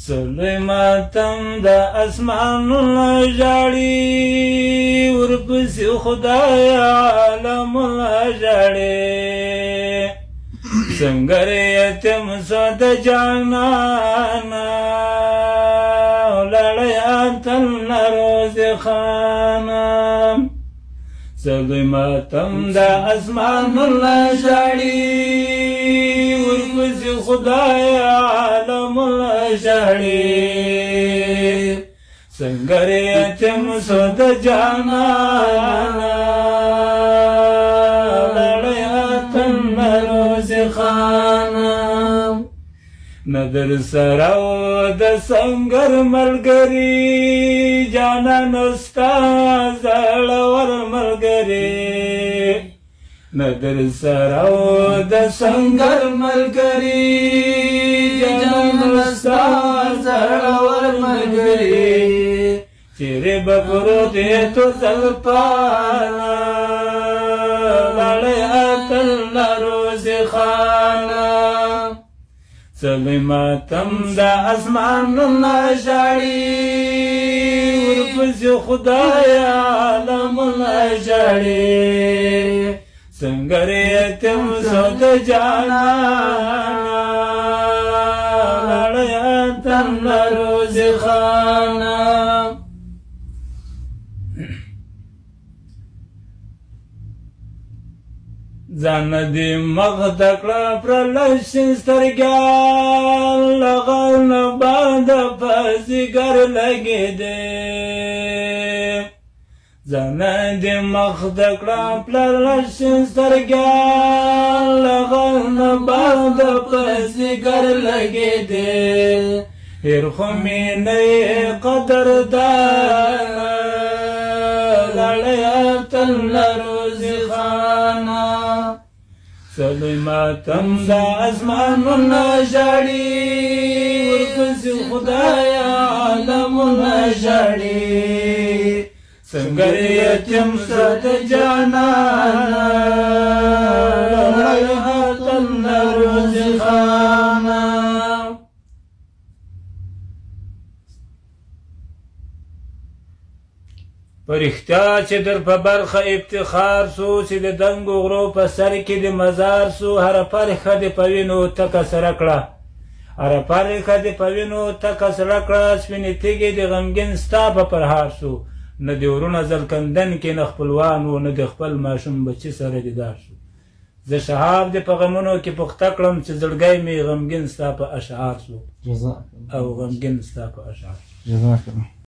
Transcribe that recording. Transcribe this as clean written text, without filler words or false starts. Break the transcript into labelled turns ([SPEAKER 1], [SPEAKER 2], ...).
[SPEAKER 1] سلوی ماتم د اسمانونه ژاړي ورپسې خدای عالمونه ژاړي سنګر یتیم سو د جانانا ولاړی اتل روز خانا سلوی ماتم د اسمانونه ژاړي ورپسې خدای عالمونه ژاړي سنګر یتیم سو د جانانا ولاړی اتل روز خانا ندر سراو د سنگر ملګری جانان ستا زړور ملګری ندر سراو د سنگر ملګری جانان ستا زړور ملګری چیرې بګرو دې تو زلپانا لاړې اتل روز خانا سلوی ماتم د اسمانونه ژاړي ورپسې خدای عالمونه ژاړي سنګر یتیم سو د جانانا لاړې اتل روز خانا ځان دې مخ دکړه پرلشن سترګیان لغن باندې پسګر لګېدې ځان دې مخ دکړه پرلشن سترګیان لغن باندې پسګر لګېدې هر خو مې نه قدردان لاړې اتل روز خانا سلوی ماتم د اسمانونه ژاړي ورپسې خدای عالمونه ژاړي سنګر یتیم سو د جانانا لاړې اتل روز خانا پرښتیا چې در په برخه افتخار سو چې د دنګو غرو په سر کې د مزار سو هره پرخه د په وینو تکه سره کړه هره پرخه د په وینو تکه سره کړه سپینې تیږې د غمګین ستا په پرهار سو نه د ورونه زلکندن کې نه خپلوان و نه د خپل ماشوم بچي سره دیدار سو زه شهاب د په غمونو کې پخته کړم چې زړګی مې غمګین ستا په اشعار سو او غمګین ستا په اشعار